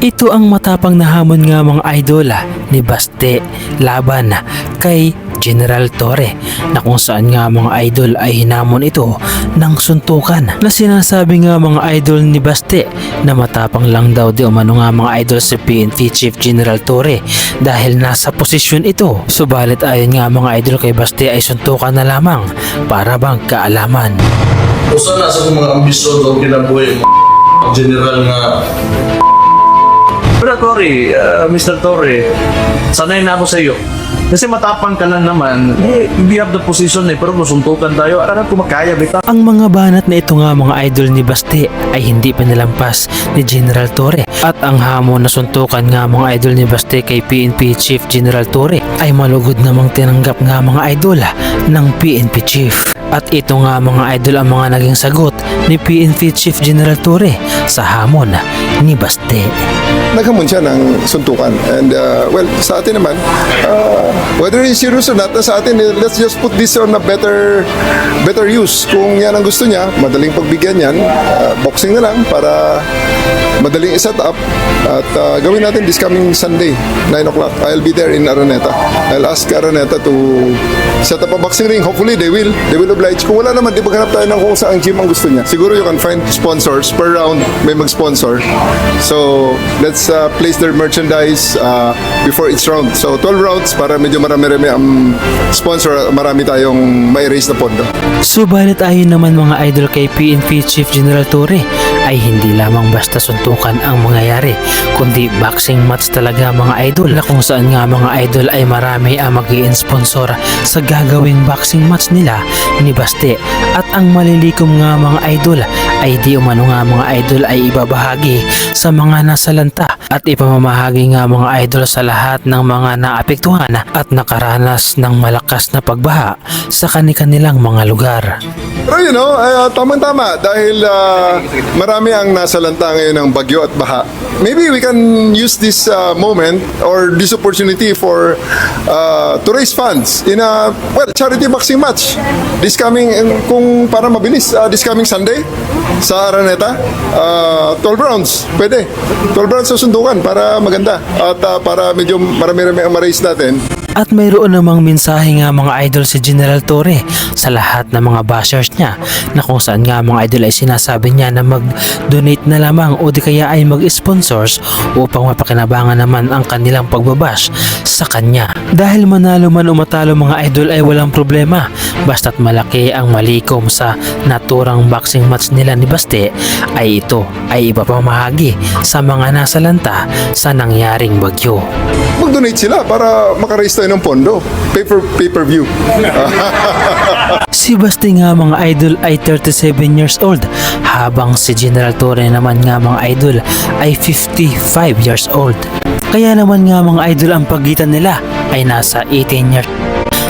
Ito ang matapang na hamon nga mga idol ni Baste laban kay General Torre na kung saan nga mga idol ay hinamon ito ng suntukan na sinasabi nga mga idol ni Baste na matapang lang daw di umano nga mga idol si PNP Chief General Torre dahil nasa posisyon ito. Subalit ayon nga mga idol kay Baste ay suntukan na lamang para bang kaalaman. Usa na sa mga ambisyon o kinabuhi general nga. Pero Torre, Mr. Torre, sanay na ako sa iyo. Kasi matapang ka lang naman, we have the position pero masuntukan tayo, aral ko makaya bita. Ang mga banat na ito nga mga idol ni Baste ay hindi pa nilampas ni General Torre at ang hamon na suntukan nga mga idol ni Baste kay PNP Chief General Torre ay malugod namang tinanggap nga mga idol ng PNP Chief. At ito nga mga idol ang mga naging sagot ni PNP Chief General Torre sa hamon ni Baste. Naghamon siya ng suntukan. And well, sa atin naman, whether he's serious or not, sa atin, let's just put this on a better use. Kung yan ang gusto niya, madaling pagbigyan yan, boxing na lang para madaling iset up. At gawin natin this coming Sunday, 9 o'clock. I'll be there in Araneta. I'll ask Araneta to set up a boxing ring. Hopefully, they will oblige. Kung wala naman, di maghanap tayo ng kung saan gym ang gusto niya. Siguro you can find sponsors. Per round, may mag-sponsor. So, let's place their merchandise before each round. So 12 rounds para medyo marami-rami ang sponsor, marami tayong may raise na pondo. Subalit ayon naman mga idol kay PNP Chief General Torre ay hindi lamang basta suntukan ang mangyayari kundi boxing match talaga mga idol na kung saan nga mga idol ay marami ang mag-i-sponsor sa gagawing boxing match nila ni Baste at ang malilikom nga mga idol ay di umano nga mga idol ay ibabahagi sa mga nasalanta at ipamamahagi nga mga idol sa lahat ng mga naapektuhan at nakaranas ng malakas na pagbaha sa kanilang mga lugar. Pero you know, tamang-tama dahil marami ang nasalanta ngayon ng bagyo at baha. Maybe we can use this moment or this opportunity for to raise funds in a charity boxing match. This coming, kung para mabilis, this coming Sunday sa Araneta, 12 rounds, pwede. 12 rounds sa sundukan para maganda at para medyo marami-rami ang ma-raise natin. At mayroon namang mensahe nga mga idol si General Torre sa lahat ng mga bashers niya na kung saan nga mga idol ay sinasabi niya na mag-donate na lamang o di kaya ay mag-sponsors upang mapakinabangan naman ang kanilang pagbabash sa kanya. Dahil manalo man o matalo mga idol ay walang problema basta't malaki ang malikom sa naturang boxing match nila ni Baste ay ito ay ipapamahagi sa mga nasalanta sa nangyaring bagyo. Mag-donate sila para maka-raise tayo ng pondo. Pay-per-view. Si Baste nga mga idol ay 37 years old habang si General Torre naman nga mga idol ay 55 years old. Kaya naman nga mga idol ang pagitan nila ay nasa 18 years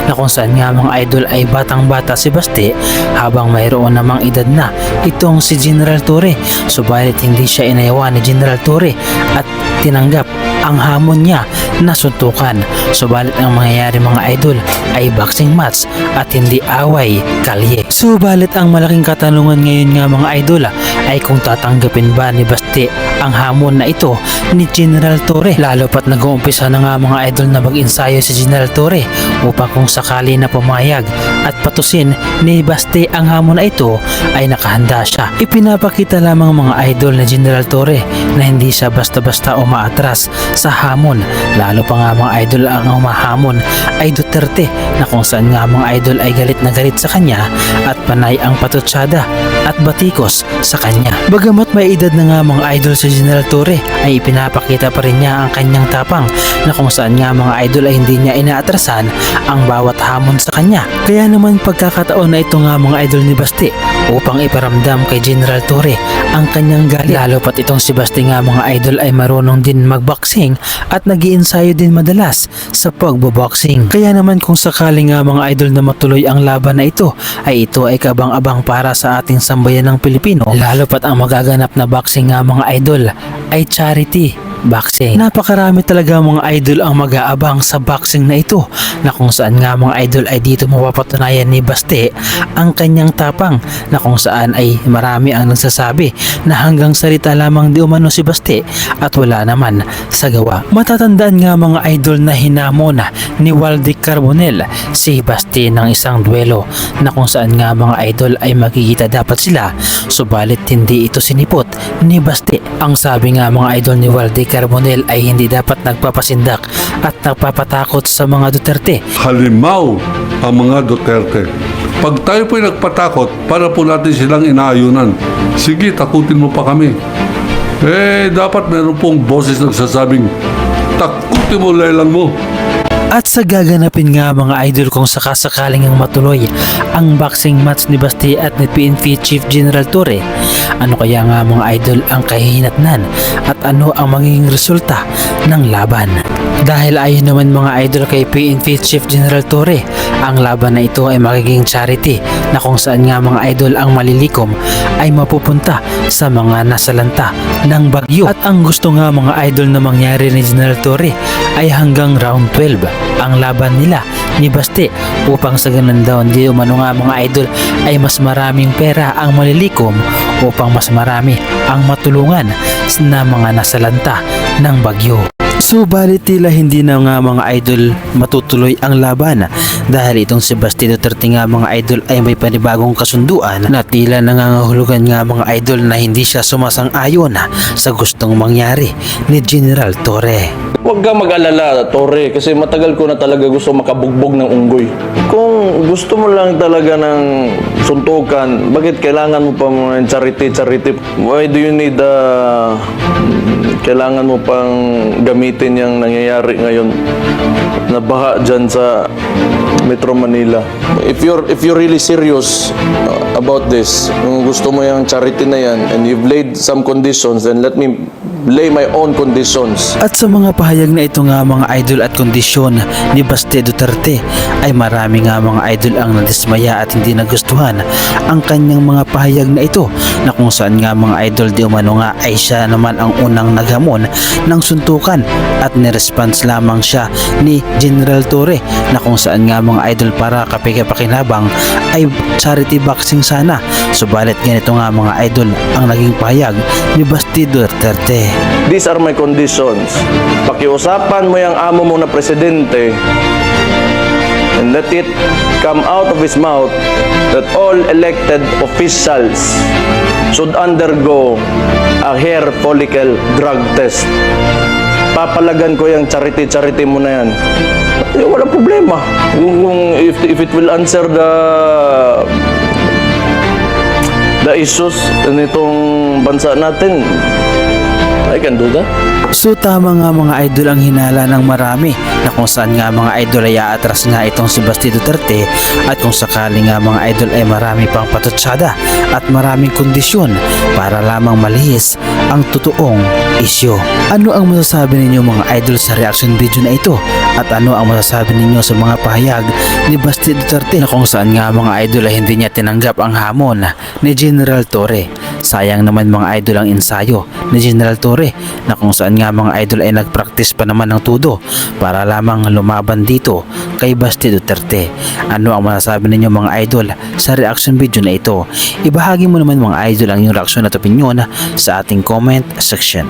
na kung saan nga mga idol ay batang-bata si Baste habang mayroon namang edad na itong si General Torre. Subalit hindi siya inayawan ni General Torre at tinanggap ang hamon niya na suntukan. Subalit ang mangyayari mga idol ay boxing match at hindi away kalye. Subalit ang malaking katanungan ngayon nga mga idol ay kung tatanggapin ba ni Baste ang hamon na ito ni General Torre, lalo pat nag-uumpisa na nga mga idol na mag-ensayo si General Torre upang kung sakali na pumayag at patusin ni Baste ang hamon na ito ay nakahanda siya. Ipinapakita lamang mga idol na General Torre na hindi siya basta-basta umaatras sa hamon, lalo pa nga mga idol ang umahamon ay Duterte na kung saan nga mga idol ay galit na galit sa kanya at panay ang patutsada at batikos sa kanya. Bagamat may edad na nga mga idol si General Torre ay ipinapakita pa rin niya ang kanyang tapang na kung saan nga mga idol ay hindi niya inaatrasan ang bawat hamon sa kanya. Kaya naman pagkakataon na ito nga mga idol ni Baste upang iparamdam kay General Torre ang kanyang galit, lalo pat itong si Baste nga mga idol ay marunong din magboxing at nag-iensayo din madalas sa pagboboxing. Kaya naman kung sakali nga mga idol na matuloy ang laban na ito ay kabang-abang para sa ating sambayan ng Pilipino, lalo pat ang magaganap na boxing nga mga idol ay charity boxing. Napakarami talaga mga idol ang mag-aabang sa boxing na ito, na kung saan nga mga idol ay dito mapapatunayan ni Baste ang kanyang tapang, na kung saan ay marami ang nagsasabi na hanggang salita lamang di umano si Baste at wala naman sa gawa. Matatandaan nga mga idol na hinamon ni Waldy Carbonell si Baste ng isang duelo, na kung saan nga mga idol ay magkikita dapat sila, subalit hindi ito sinipot ni Baste. Ang sabi nga mga idol ni Waldy Carbonell ay hindi dapat nagpapasindak at nagpapatakot sa mga Duterte. Halimaw ang mga Duterte. Pag tayo po'y nagpatakot, para po natin silang inaayunan. Sige, takutin mo pa kami. Dapat meron pong boses nagsasabing, takutin mo laylan mo. At sa gaganapin nga mga idol, kung sakasakaling ang matuloy ang boxing match ni Baste at ni PNP Chief General Torre, ano kaya nga mga idol ang kahihinatnan at ano ang magiging resulta ng laban? Dahil ayon naman mga idol kay PNP Chief General Torre, ang laban na ito ay magiging charity, na kung saan nga mga idol ang malilikom ay mapupunta sa mga nasalanta ng bagyo. At ang gusto nga mga idol na mangyari ni General Torre ay hanggang round 12 ang laban nila ni Baste, upang sa ganun daw hindi umano nga mga idol ay mas maraming pera ang malilikom, upang mas marami ang matulungan na mga nasalanta ng bagyo. Subalit tila hindi na nga mga idol matutuloy ang laban, dahil itong si Baste Duterte nga mga idol ay may panibagong kasunduan, na tila nangangahulugan nga mga idol na hindi siya sumasang-ayon sa gustong mangyari ni General Torre. Huwag ka mag-alala, Torre, kasi matagal ko na talaga gusto makabugbog ng unggoy. Kung gusto mo lang talaga ng suntukan, bakit kailangan mo pa mga charity? Why do you need kailangan mo pang gamitin yung nangyayari ngayon na baha dyan sa Metro Manila? If you're really serious about this, kung gusto mo yung charity na yan and you've laid some conditions, then let me lay my own conditions. At sa mga pahayag na ito nga mga idol at kondisyon ni Baste Duterte, ay marami nga mga idol ang nadismaya at hindi nagustuhan ang kanyang mga pahayag na ito, na kung saan nga mga idol di umano nga ay siya naman ang unang naghamon ng suntukan at niresponse lamang siya ni General Torre, na kung saan nga mga idol para kapikapakinabang ay charity boxing sana. Subalit ganito nga mga idol ang naging pahayag ni Baste Duterte. These are my conditions. Pakiusapan mo yung amo mo na presidente and let it come out of his mouth that all elected officials should undergo a hair follicle drug test. Papalagan ko yung charity mo na yan. Walang problema. If it will answer the issues nitong bansa natin, I can do that. So tama nga mga idol ang hinala ng marami, na kung saan nga mga idol ay aatras nga itong si Baste Duterte, at kung sakali nga mga idol ay marami pang patutsada at maraming kondisyon para lamang malihis ang totoong isyu. Ano ang masasabi ninyo mga idol sa reaction video na ito? At ano ang masasabi ninyo sa mga pahayag ni Baste Duterte, na kung saan nga mga idol ay hindi niya tinanggap ang hamon ni General Torre? Sayang naman mga idol ang ensayo ni General Torre, na kung saan nga mga idol ay nagpractice pa naman ng tudo para lamang lumaban dito kay Baste Duterte. Ano ang masasabi ninyo mga idol sa reaction video na ito? Ibahagi mo naman mga idol ang inyong reaksyon at opinyon sa ating comment section.